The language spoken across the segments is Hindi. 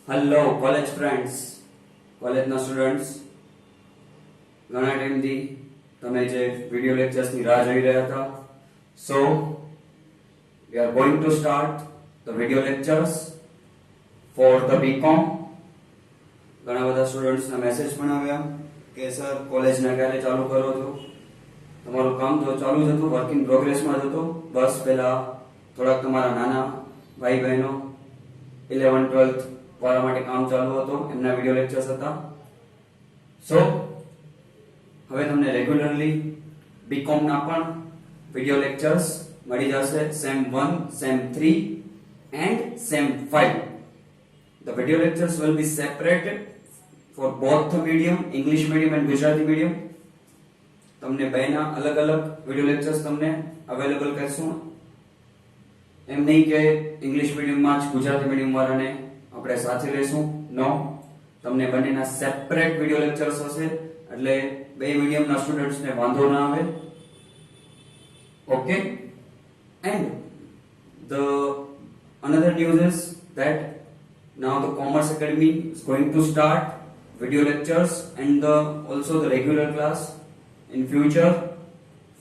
હેલો કોલેજ ફ્રેન્ડ્સ, કોલેજના સ્ટુડન્ટ્સ, ઘણા ટાઈમથી તમે જે વિડિયો લેક્ચર્સની રાહ જોઈ રહ્યા હતા. સો we are going to start the video lectures for the BCom. ઘણા બધા સ્ટુડન્ટ્સના મેસેજ પણ આવ્યા કે સર કોલેજના ક્યારે ચાલુ કરો છો. તમારું કામ તો ચાલુ જ હતું, વર્ક ઇન પ્રોગ્રેસમાં જ હતું. બસ પહેલા થોડાક તમારા નાના ભાઈ બહેનો 11th-12th વાળા માટે કામ ચાલુ હતું, એમના વિડિયો લેક્ચર્સ હતા. સો હવે તમને રેગ્યુલરલી બીકોમ ના પણ વિડિયો લેક્ચર્સ મળી જશે. Sem 1, sem 3 and sem 5. The video lectures will be separated for both the medium, English medium and Gujarati medium. તમને બેના અલગ અલગ વિડિયો લેક્ચર્સ તમને અવેલેબલ કરશું. એમ નહીં કે ઇંગ્લિશ મીડિયમમાં જ ગુજરાતી મીડિયમ વાળાને આપણે સાથે લેશું. નો, તમને બંનેના સેપરેટ વિડિયો લેક્ચર્સ હશે, એટલે બે મીડિયમના સ્ટુડન્ટ્સને વાંધો ના આવે. Okay, and the another news is that now the Commerce Academy is going to start video lectures and also the regular class in future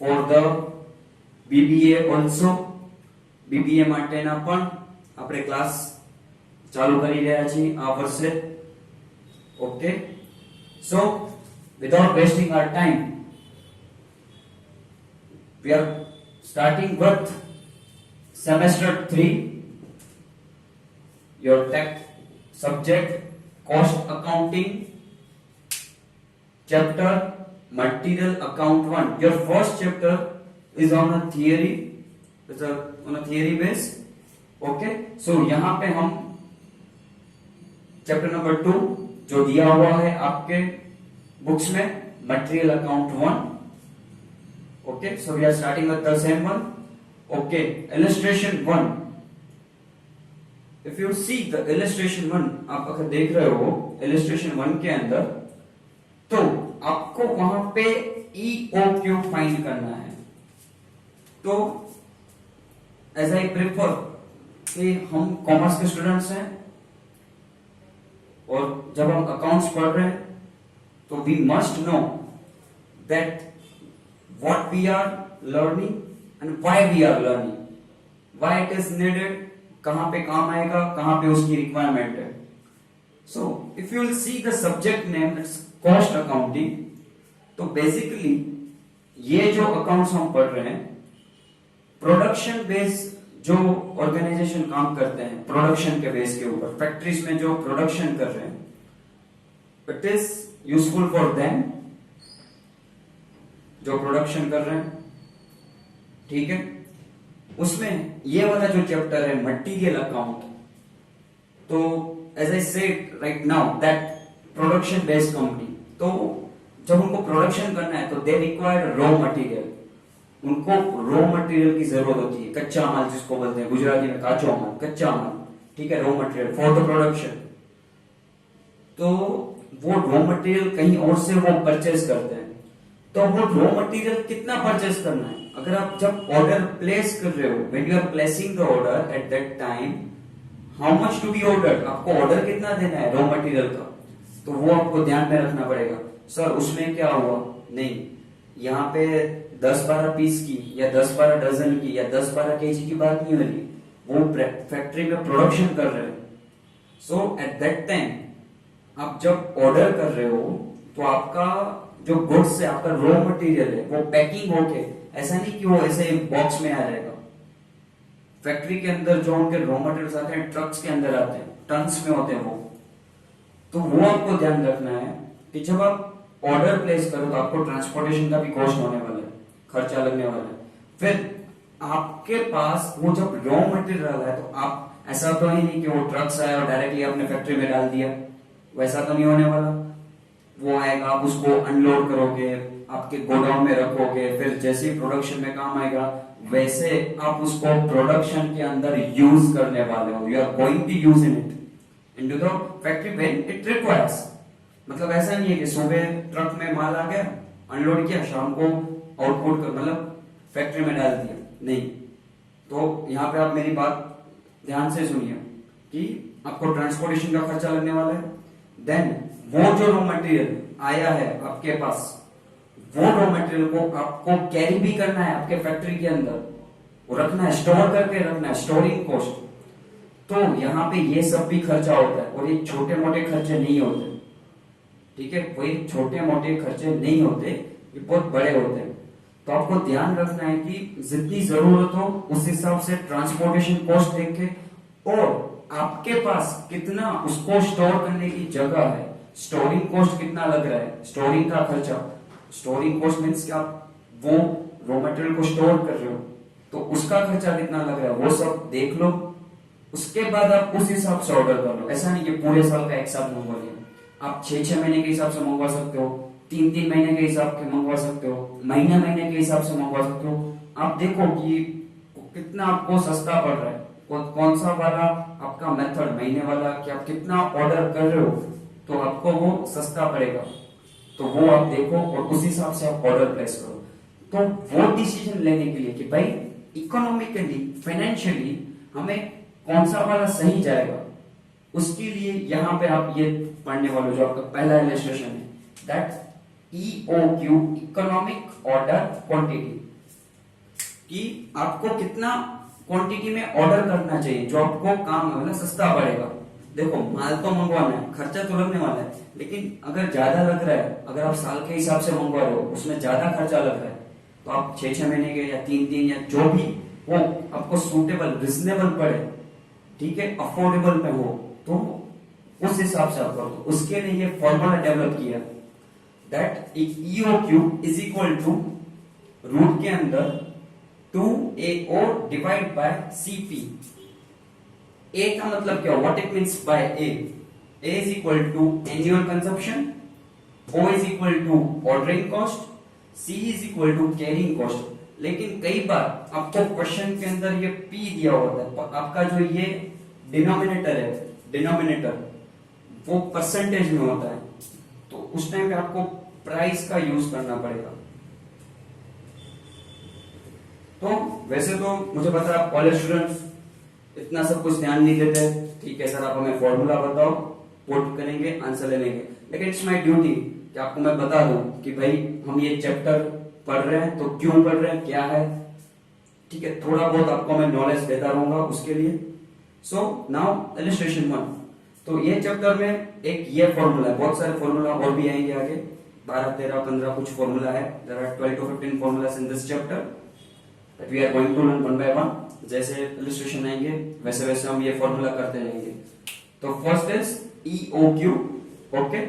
for the BBA also. BBA માટેના પણ આપણે ક્લાસ ચાલુ કરી રહ્યા છીએ આ વર્ષે. Okay, so without wasting our time, we are starting with semester 3, your tech subject cost accounting, chapter material account 1. Your first chapter is on a theory, it's on a theory base. Okay, so यहाँ पे हम चैप्टर नंबर 2 जो दिया हुआ है आपके बुक्स में, material account 1. Okay, so we are starting with the same one. Okay, illustration 1. If you see the illustration 1, आप अगर देख रहे हो इलस्ट्रेशन 1 के अंदर, तो आपको वहां पे EOQ फाइंड करना है. तो एज आई प्रेफर कि हम कॉमर्स के स्टूडेंट्स हैं और जब हम अकाउंट्स पढ़ रहे हैं तो we must know that what we are learning and why we are learning, why it is needed, कहां पे काम आएगा, कहां पे उसकी रिक्वायरमेंट है. So if you will see the subject name, it's cost accounting. तो बेसिकली ये जो अकाउंट्स हम पढ़ रहे हैं, प्रोडक्शन बेस जो ऑर्गेनाइजेशन काम करते हैं प्रोडक्शन के बेस के ऊपर, फैक्ट्रीज में जो प्रोडक्शन कर रहे हैं, it is useful for them जो प्रोडक्शन कर रहे हैं. ठीक है, उसमें ये वाला जो चैप्टर है मटेरियल अकाउंट, तो as I said right now that production based company, तो जब उनको प्रोडक्शन करना है तो दे रिक्वायर रॉ मटेरियल. उनको रॉ मटेरियल की जरूरत होती है, कच्चा माल जिसको बोलते हैं गुजराती में काचो माल, कच्चा माल. ठीक है, raw material for the production. तो वो रॉ मटेरियल कहीं और से वो परचेज करते हैं. तो वो रॉ मटेरियल कितना परचेज करना है, अगर आप जब ऑर्डर प्लेस कर रहे हो, when you are placing the order at that time, how much to be order, आपको ऑर्डर कितना देना है रॉ मटेरियल का, तो वो आपको ध्यान में रखना पड़ेगा. सर उसमें क्या हुआ, नहीं, यहाँ पे 10-12 पीस की या 10-12 डजन की या 10-12 केजी की बात नहीं हो रही, वो फैक्ट्री में प्रोडक्शन कर रहे हैं. सो एट दैट टाइम आप जब ऑर्डर कर रहे हो तो आपका जो गुड्स है, आपका रॉ मटेरियल है, वो पैकिंग होके, ऐसा नहीं कि वो ऐसे बॉक्स में आ जाएगा. फैक्ट्री के अंदर जो उनके रॉ मटेरियल्स आते हैं ट्रक्स के अंदर आते हैं, टन्स में होते हैं वो. तो वो आपको ध्यान रखना है कि जब आप ऑर्डर प्लेस करो तो आपको ट्रांसपोर्टेशन का भी कॉस्ट होने वाला है, खर्चा लगने वाला है. फिर आपके पास वो जब रॉ मटेरियल है तो आप ऐसा तो ही नहीं कि वो ट्रक्स आया और डायरेक्टली अपने फैक्ट्री में डाल दिया, वैसा तो नहीं होने वाला. वो आएगा, आप उसको अनलोड करोगे, आपके गोडाउन में रखोगे, फिर जैसे ही प्रोडक्शन में काम आएगा वैसे आप उसको प्रोडक्शन के अंदर यूज करने वाले हो. You are going to use in it into the factory when it requires. मतलब ऐसा नहीं है कि सुबह ट्रक में माल आ गया, अनलोड किया, शाम को आउटपुट कर मतलब फैक्ट्री में डाल दिया, नहीं. तो यहाँ पे आप मेरी बात ध्यान से सुनिए कि आपको ट्रांसपोर्टेशन का खर्चा लगने वाला है। देन वो जो रॉ मटेरियल आया है आपके पास, वो रॉ मटेरियल को आपको कैरी भी करना है आपके फैक्ट्री के अंदर, वो रखना है, स्टोर करके रखना है, स्टोरिंग कॉस्ट। तो यहाँ पे ये सब भी खर्चा होता है, और ये छोटे मोटे खर्चे नहीं होते, ठीक है, कोई छोटे मोटे खर्चे नहीं होते, ये बहुत बड़े होते हैं। तो आपको ध्यान रखना है कि जितनी जरूरत हो उस हिसाब से ट्रांसपोर्टेशन कॉस्ट देख के, और आपके पास कितना उसको स्टोर करने की जगह है, स्टोरिंग कॉस्ट कितना लग रहा है, स्टोरिंग का खर्चा। स्टोरिंग कॉस्ट मीन्स कि आप वो रॉ मटेरियल को स्टोर कर रहे हो, तो उसका खर्चा कितना लग रहा है वो सब देख लो। उसके बाद आप उस हिसाब से ऑर्डर कर लो। ऐसा नहीं कि पूरे साल का एक साथ मंगवा लिया, आप 6-6 महीने के हिसाब से मंगवा सकते हो, 3-3 महीने के हिसाब के मंगवा सकते हो, महीने महीने के हिसाब से मंगवा सकते हो। आप देखो कि कितना आपको सस्ता पड़ रहा है, कौन सा वाला आपका मेथड, महीने वाला, कि आप कितना ऑर्डर कर रहे हो तो आपको वो सस्ता पड़ेगा। तो वो आप देखो और उस हिसाब से आप ऑर्डर प्लेस करो। तो वो डिसीजन लेने के लिए कि भाई इकोनॉमिकली, फाइनेंशियली हमें कौन सा वाला सही जाएगा, उसके लिए यहां पे आप ये पढ़ने वाले जो आपका पहला इलस्ट्रेशन है, that EOQ, economic order quantity, कि आपको कितना क्वांटिटी में ऑर्डर करना चाहिए जो आपको काम मतलब सस्ता पड़ेगा। देखो माल तो मंगवाना है, खर्चा तो लगने वाला है, लेकिन अगर ज्यादा लग रहा है, अगर आप साल के हिसाब से मंगवा रहे हो, उसमें ज्यादा खर्चा लग रहा है, तो आप 6-6 महीने के या 3-3 या जो भी वो आपको सूटेबल, रिजनेबल पड़े, ठीक है, अफोर्डेबल में हो, तो उस हिसाब से आप करो। उसके लिए ये फॉर्मूला डेवलप किया, that EOQ is equal to root के अंदर 2AO divide by CP। A का मतलब क्या, what it means by A is equal to annual consumption, O is equal to ordering cost, C is equal to carrying cost. लेकिन कई बार आपको क्वेश्चन के अंदर ये P दिया होता है, आपका जो ये डिनोमिनेटर है, डिनोमिनेटर वो परसेंटेज में होता है, तो उस टाइम पे आपको प्राइस का यूज करना पड़ेगा। तो वैसे तो मुझे पता है आप कॉलेज स्टूडेंट्स इतना सब कुछ ध्यान नहीं देते, ठीक है सर आप हमें फॉर्मूला बताओ, पुट करेंगे, आंसर ले लेंगे, लेकिन इट्स माय ड्यूटी कि आपको मैं बता दूं कि भाई हम ये चैप्टर पढ़ रहे हैं तो क्यों पढ़ रहे हैं, क्या है, ठीक है, थोड़ा बहुत आपको मैं नॉलेज देता रहूंगा उसके लिए। So now illustration 1। तो ये चैप्टर में एक ये फॉर्मूला है, बहुत सारे फॉर्मूला और भी आएंगे आगे, 12-13-15 कुछ फॉर्मूला है, there are 12-15 formulas in this chapter that we are going to learn one by one। जैसे इलस्ट्रेशन आएंगे वैसे वैसे हम ये फॉर्मूला करते रहेंगे। तो first is EOQ, okay.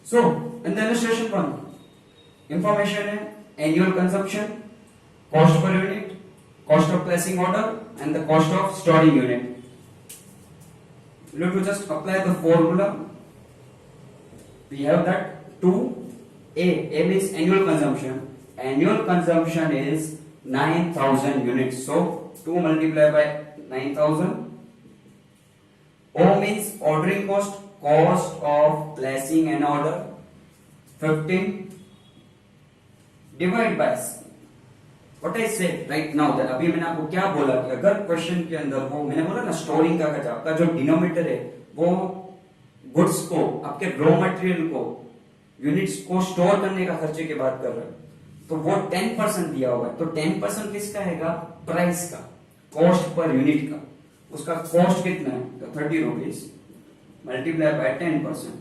So in the illustration 1 information है annual consumption, cost per unit, cost of placing order and the cost of storing unit. You have to just apply the formula. We have that 2A. A means annual consumption. Annual consumption is 9,000 units. So 2 multiplied by 9,000. O means ordering cost. Cost of placing an order 15 divided by What I said right now that अभी मैंने आपको क्या बोला कि अगर क्वेश्चन के अंदर वो मैंने बोला ना स्टोरिंग का खर्चा, आपका जो डिनोमिनेटर है वो गुड्स को, आपके रॉ मटेरियल को, यूनिट्स को स्टोर करने का खर्चे की बात कर रहे हैं, तो वो 10% दिया हुआ है। तो 10% किसका है, प्राइस का, कॉस्ट पर यूनिट का। उसका कॉस्ट कितना है, तो 30 rupees multiply by 10%।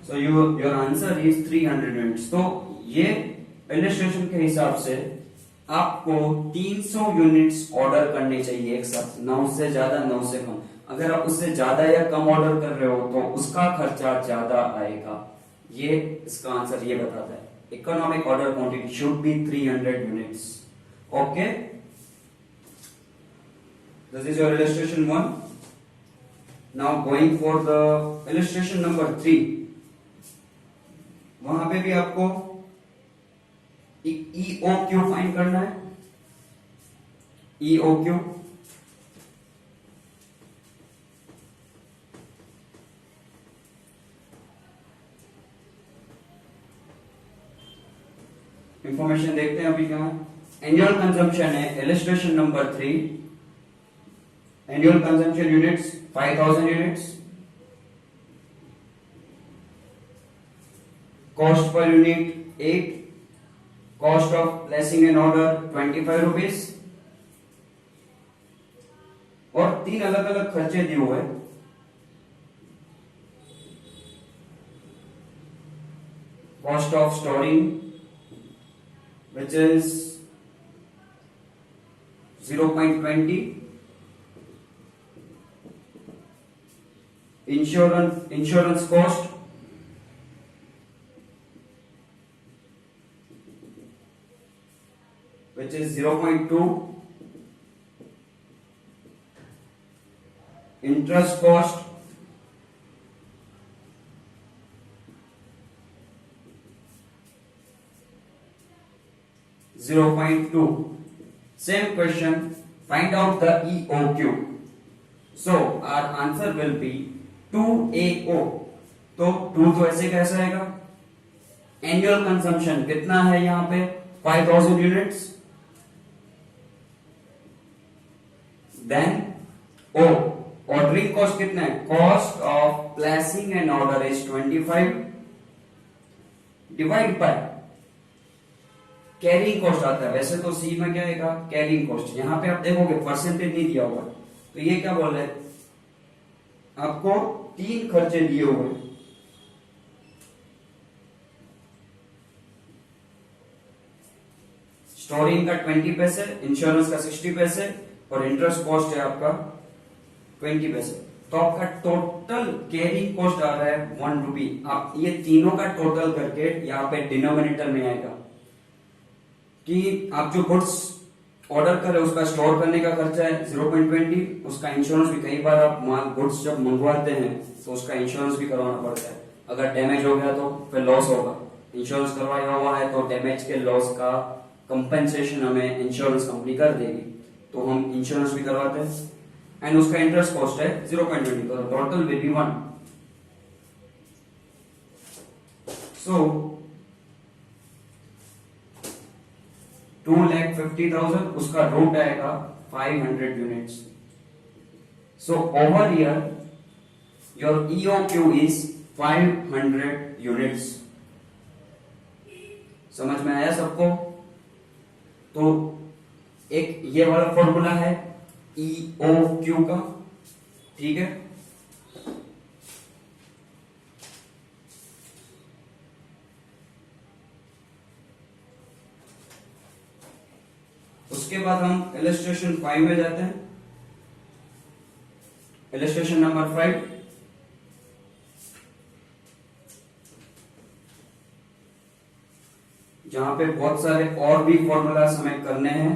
So your answer is 300 units. तो ये इलस्ट्रेशन के हिसाब से आपको 300 यूनिट्स ऑर्डर करने चाहिए एक साथ, 9 से ज्यादा 9 से कम। अगर आप उससे ज्यादा या कम ऑर्डर कर रहे हो तो उसका खर्चा ज्यादा आएगा। ये इसका आंसर ये बताता है, economic order quantity should be 300 units, okay. This is your illustration 1। Now going for the illustration number 3। वहां पे भी आपको EOQ फाइंड करना है। EOQ इंफॉर्मेशन देखते हैं अभी क्या एनुअल कंजम्पशन है illustration number 3 annual consumption units 5000 units cost per unit 8 cost of placing an order 25 rupees और 3 अलग अलग खर्चे दिए हुए cost of storing which is 0.20 insurance cost which is 0.2 interest cost (0.2). Same question. Find out the EOQ. So our answer will be 2AO. तो 2 तो ऐसे कैसे आएगा? एनुअल कंजम्पशन कितना है यहाँ पे 5000 units then O ordering cost कितना है cost of placing an order is 25 divide by carrying cost आता है वैसे तो सी में क्या आएगा कैरिंग कॉस्ट यहां पे आप देखोगे परसेंटेज नहीं दिया हुआ तो ये क्या बोल रहे हैं आपको 3 खर्चे दिए हुए स्टोरिंग का 20 पैसे इंश्योरेंस का 60 पैसे और इंटरेस्ट कॉस्ट है आपका 20 पैसे तो आपका टोटल कैरिंग कॉस्ट आ रहा है 1 रुपी आप ये तीनों का टोटल करके यहाँ पे डिनोमिनेटर में आएगा कि आप जो गुड्स ऑर्डर कर रहे हो उसका स्टोर करने का खर्चा है 0.20 उसका इंश्योरेंस भी कई बार आप माल गुड्स जब मंगवाते हैं तो उसका इंश्योरेंस भी करवाना पड़ता है अगर डैमेज हो गया तो फिर लॉस होगा इंश्योरेंस करवाया हुआ है तो डैमेज के लॉस का कंपेंसेशन हमें इंश्योरेंस कंपनी कर देगी तो हम इंश्योरेंस भी करवाते हैं एंड उसका इंटरेस्ट कॉस्ट है 0.20 तो टोटल विल बी 1 सो 2,50,000 उसका रूट आएगा 500 units so over here your EOQ is 500 units समझ में आया सबको तो एक ये वाला फॉर्मूला है EOQ का ठीक है उसके बाद हम इलस्ट्रेशन 5 में जाते हैं इलस्ट्रेशन नंबर 5 जहां पे बहुत सारे और भी फॉर्मूलाज हमें करने हैं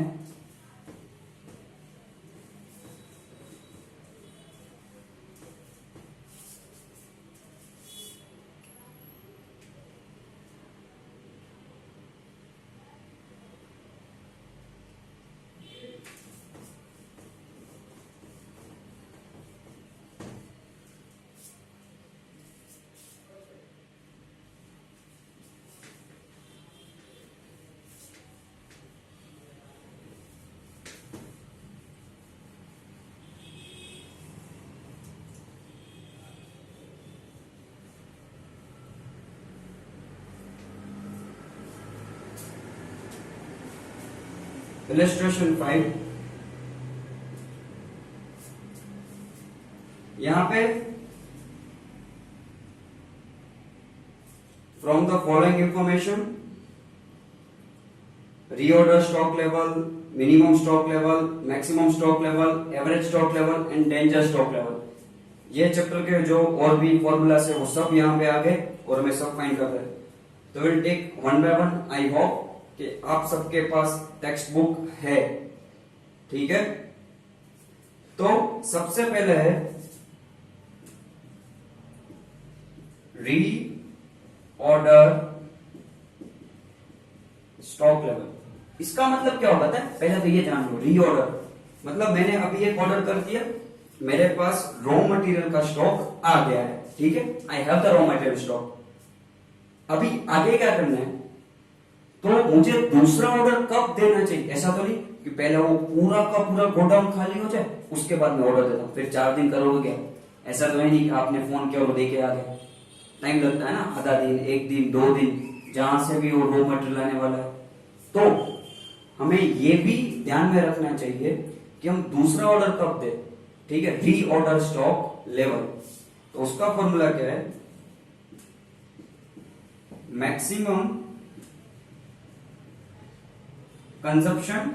इलस्ट्रेशन 5 यहां पे from the following information reorder stock level minimum stock level maximum stock level average stock level and danger stock level ये चैप्टर के जो और भी फॉर्मूलास है वो सब यहां पे आ गए और हमें सब फाइंड कर रहे हैं तो will take one by one I hope कि आप सबके पास टेक्स्ट बुक है ठीक है तो सबसे पहले है री ऑर्डर स्टॉक लेवल इसका मतलब क्या होता है पहले तो ये जान लो री ऑर्डर मतलब मैंने अभी एक ऑर्डर कर दिया मेरे पास रॉ मटेरियल का स्टॉक आ गया है ठीक है I have the raw material stock अभी आगे क्या करना है तो मुझे दूसरा ऑर्डर कब देना चाहिए? ऐसा तो नहीं कि पहले वो पूरा का पूरा गोडाउन खाली हो जाए उसके बाद मैं ऑर्डर देता हूँ, फिर 4 दिन करोगे क्या? ऐसा तो है नहीं कि आपने फोन किया और देके आ गया। टाइम लगता है ना, आधा दिन, 1 दिन, 2 दिन, जहां से भी वो रॉ मटेरियल आने वाला है। तो हमें ये भी ध्यान में रखना चाहिए कि हम दूसरा ऑर्डर कब दें। ठीक है, री ऑर्डर स्टॉक लेवल। तो उसका फॉर्मूला क्या है? Maximum consumption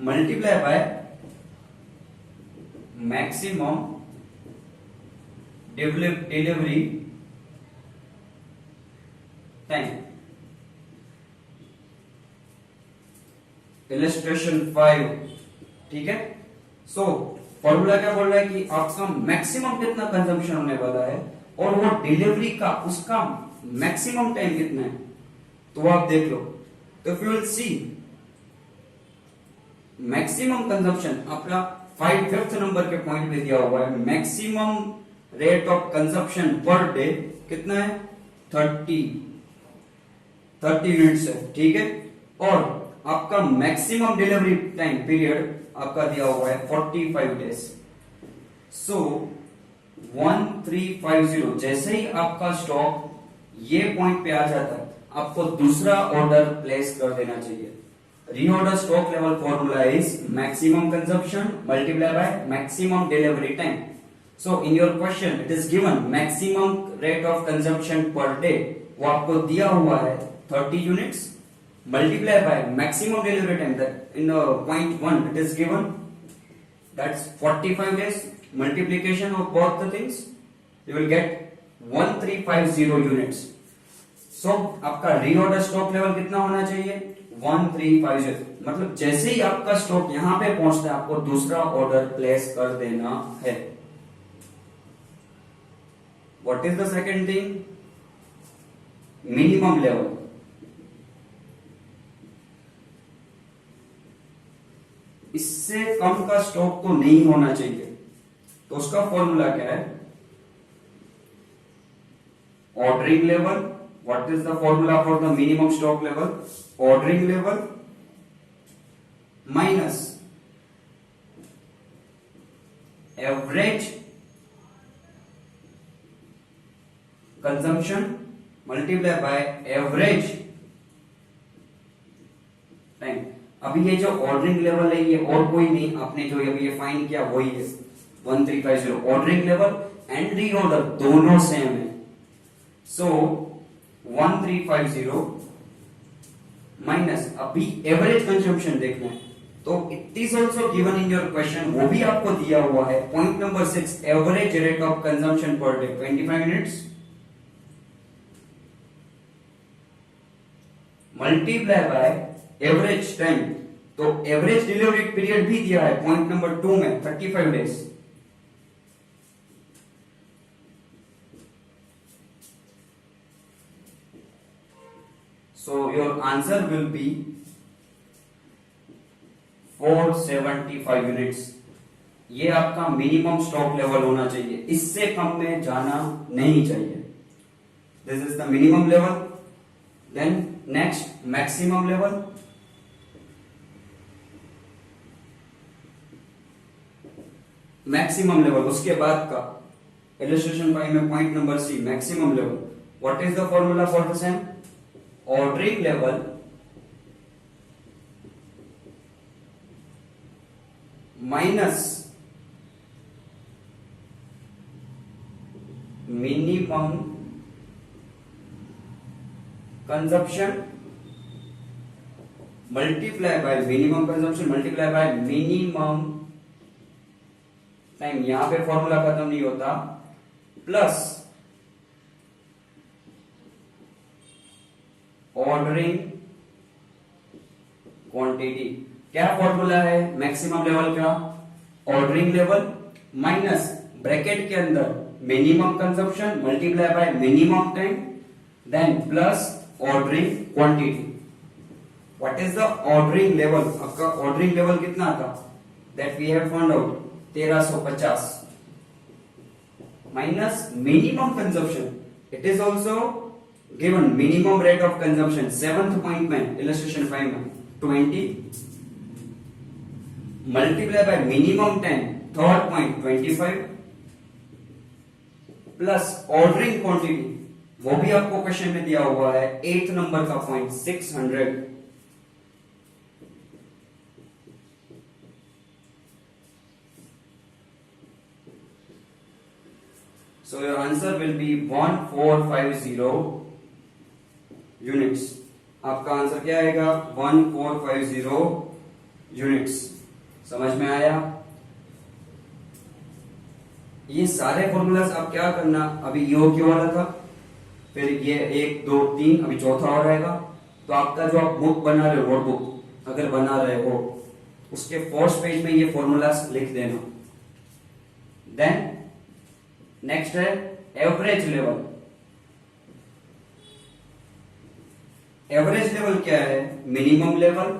multiply by maximum delivery time. Illustration 5। ठीक है, सो फॉर्मूला क्या बोल रहा है कि आपका मैक्सिमम कितना कंजम्पशन होने वाला है और वो डिलीवरी का उसका मैक्सिमम टाइम कितना है, तो आप देख लो। तो if you will C maximum consumption आपका 5th नंबर के पॉइंट पे दिया हुआ है। Maximum rate of consumption per day कितना है? 30 यूनिट्स है। ठीक है, और आपका मैक्सिमम डिलीवरी टाइम पीरियड आपका दिया हुआ है 45 डेज। सो 1350, जैसे ही आपका स्टॉक ये पॉइंट पे आ जाता है आपको दूसरा ऑर्डर प्लेस कर देना चाहिए। Reorder stock level formula is maximum consumption multiply by maximum delivery time. So in your question it is given maximum rate of consumption per day, वो आपको दिया हुआ है 30 units, multiply by maximum delivery time, that in point 1 it is given that's 45 days. Multiplication of both the things you will get 1350 units. So आपका रीऑर्डर स्टॉक लेवल कितना होना चाहिए? 1350। मतलब जैसे ही आपका स्टॉक यहां पे पहुंचता है आपको दूसरा ऑर्डर प्लेस कर देना है। What is the second thing? Minimum level. इससे कम का स्टॉक तो नहीं होना चाहिए, तो उसका फॉर्मूला क्या है? Ordering level. What is the formula for the minimum stock level? Ordering level minus average consumption multiply by average time. अभी ये जो ऑर्डरिंग लेवल है ये और कोई नहीं, आपने जो अभी ये फाइंड किया वही है 1350। ऑर्डरिंग लेवल एंड रीऑर्डर दोनों सेम है। सो 1350 माइनस अभी एवरेज कंजम्पशन देखना है, तो it is also given in your question, वो भी आपको दिया हुआ है। Point number 6 average rate of consumption per day 25 units multiply by average time. तो एवरेज डिलीवरी पीरियड भी दिया है पॉइंट नंबर 2 में 35 days. So your answer will be 475 units. ये आपका मिनिमम स्टॉक लेवल होना चाहिए, इससे कम में जाना नहीं चाहिए। This is the minimum level. Then next maximum level. Maximum level उसके बाद का इलस्ट्रेशन 5 में point number C maximum level. What is the formula for the same? Ordering level minus minimum consumption multiply by minimum consumption multiply by minimum time. यहां पे फॉर्मूला खत्म नहीं होता, प्लस ऑर्डरिंग क्वांटिटी। क्या फॉर्मूला है मैक्सिमम लेवल का? ऑर्डरिंग लेवल माइनस ब्रैकेट के अंदर minimum consumption multiply by minimum time, then plus ordering quantity. What is the ordering level? आपका ऑर्डरिंग लेवल कितना था? That we have found out 1350 minus minimum consumption, it is also given minimum rate of consumption 7th point में इलस्ट्रेशन 5 में 20 multiply by minimum 10 third point 25 plus ordering quantity वो भी आपको क्वेश्चन में दिया हुआ है 8th नंबर का point 600। So your answer will be 1450 units। आपका आंसर क्या आएगा 1450 यूनिट्स। समझ में आया? ये सारे फॉर्मूलाज आप क्या करना, अभी ईओक्यू वाला था, फिर ये 1 2 3 अभी चौथा और आएगा। तो आपका जो आप बुक बना रहे हो, नोटबुक अगर बना रहे हो, उसके फर्स्ट पेज में ये फॉर्मूलाज लिख देना। देन नेक्स्ट है एवरेज लेवल। एवरेज लेवल क्या है? Minimum level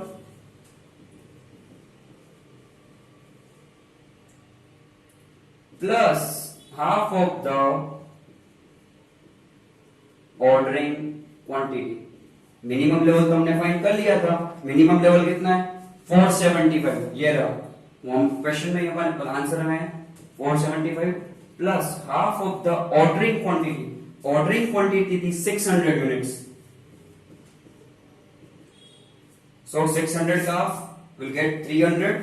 plus half of the ordering quantity. Minimum level तो हमने फाइंड कर लिया था। मिनिमम लेवल कितना है? 475। ये रहा क्वेश्चन में, हमारे आंसर में है 475 plus half of the ordering quantity. Ordering quantity थी 600 यूनिट्स। सो 600 का half will get 300।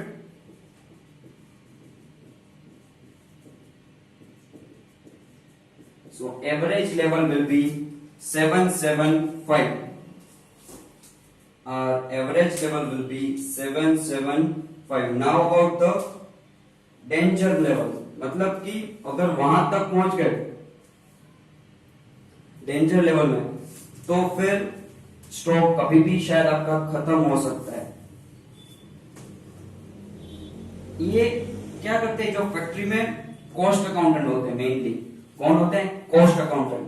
So average level will be 775. Our average level will be 775. Now about the danger level, मतलब कि अगर वहां तक पहुंच गए डेंजर लेवल में, तो फिर स्टॉक कभी भी शायद आपका खत्म हो सकता है। ये क्या करते हैं, जो फैक्ट्री में कॉस्ट अकाउंटेंट होते हैं, मेनली कौन होते हैं? Cost accountant.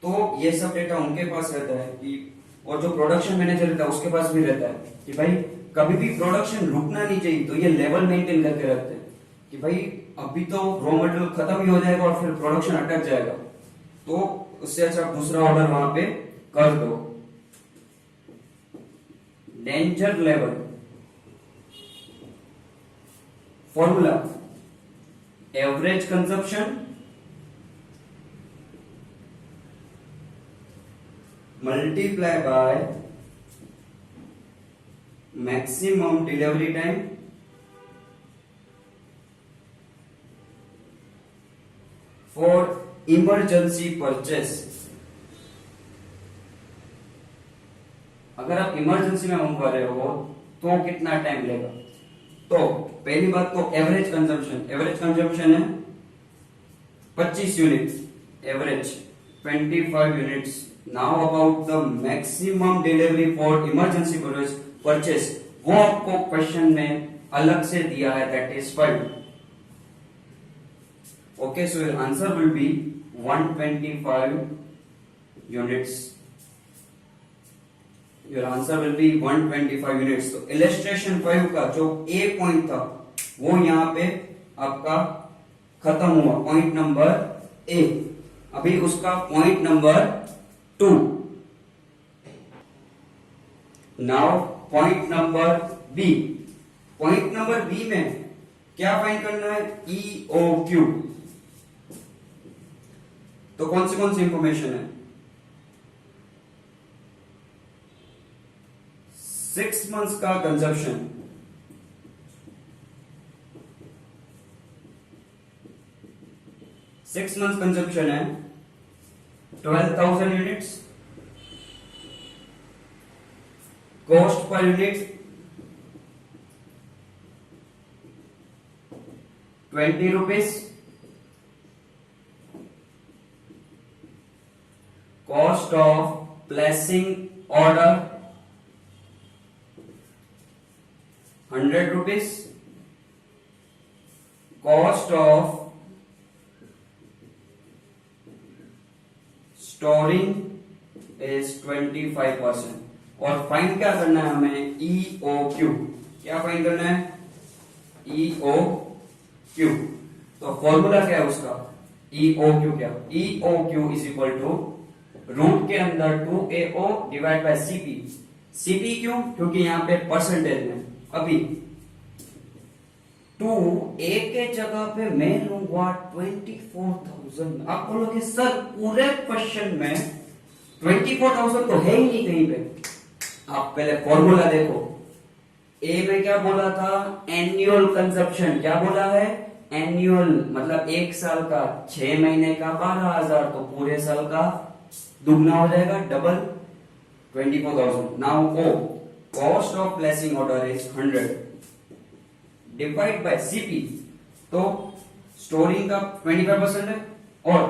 तो ये सब डेटा उनके पास रहता है कि, और जो प्रोडक्शन मैनेजर रहता है उसके पास भी रहता है कि भाई कभी भी प्रोडक्शन रुकना नहीं चाहिए। तो ये लेवल मेंटेन करके रखते हैं कि भाई अभी तो रॉ मटेरियल खत्म ही हो जाएगा और फिर प्रोडक्शन अटक जाएगा, तो उससे अच्छा दूसरा ऑर्डर वहां पे कर दो। Danger level formula average consumption multiply by maximum delivery time for emergency purchase. अगर आप इमरजेंसी में मंगवा रहे हो तो कितना टाइम लेगा? तो पहली बात तो एवरेज कंजम्पशन है 25 unit, average 25 units. Now about the maximum delivery for emergency purchase, वो आपको क्वेश्चन में अलग से दिया है, that is 5। Okay, so your answer will be 125 units. Your answer will be 125 units. तो इलस्ट्रेशन 5 का जो ए पॉइंट था वो यहां पे आपका खत्म हुआ, पॉइंट नंबर ए। अभी उसका point number 2। Now point number B. Point number B में क्या फाइंड करना है? EOQ। तो कौन सी इंफॉर्मेशन है? 6 मंथ्स का कंजप्शन, 6 मंथ्स कंजप्शन है 12,000 units. Cost per unit 20 rupees. Cost of placing order 100 rupees. Cost of storing is 25%। और फाइंड क्या करना है हमें? EOQ। क्या फाइंड करना है? EOQ। तो फॉर्मूला क्या है उसका? EOQ क्या? EOQ is equal to root के अंदर 2AO divide by CP। CP क्यों? क्योंकि यहाँ पे परसेंटेज में अभी 2A के जगह पे मैं लूंगा 24,000। आप बोलोगे सर पूरे क्वेश्चन में 24,000 तो है ही नहीं कहीं पे। आप पहले फॉर्मूला देखो, ए में क्या बोला था? Annual consumption. क्या बोला है? एनुअल मतलब एक साल का, 6 महीने का 12,000, तो पूरे साल का दुगना हो जाएगा, double 24,000। Now O cost of placing order is 100 divide by CP। तो स्टोरिंग का 25% है और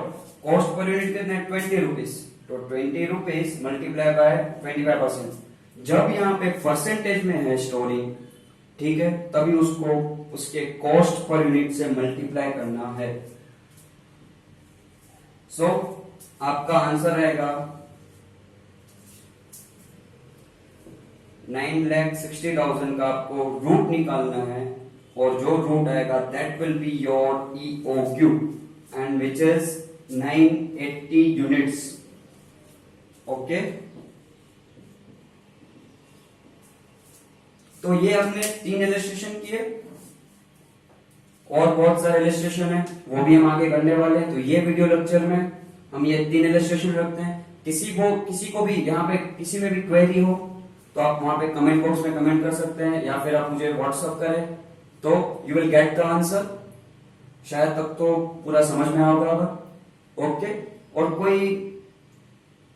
कॉस्ट पर यूनिट कितना है? 20 रुपीज। तो 20 रुपीज मल्टीप्लाई बाय 25%। जब यहाँ पे परसेंटेज में है स्टोरिंग, ठीक है, तभी उसको उसके कॉस्ट पर यूनिट से मल्टीप्लाई करना है। सो आपका आंसर रहेगा 9,60,000 का आपको रूट निकालना है और जो रूट आएगा that will be your EOQ and which is 980 units. Okay, तो ये हमने 3 इलस्ट्रेशन किए और बहुत सारे इलस्ट्रेशन है, वो भी हम आगे करने वाले हैं। तो ये वीडियो लेक्चर में हम ये 3 इलस्ट्रेशन रखते हैं। किसी को भी यहाँ पे किसी में भी क्वेरी हो तो आप वहां पे कमेंट बॉक्स में कमेंट कर सकते हैं, या फिर आप मुझे व्हाट्सअप करें तो you will get the answer. शायद तक तो पूरा समझ में आ होगा। ओके, और कोई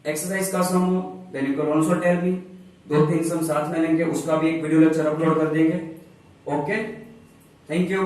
एक्सरसाइज का सम हो then you can also tell me. 2-3 sum साथ में लेंगे, उसका भी एक वीडियो लेक्चर अपलोड कर देंगे। Okay, thank you.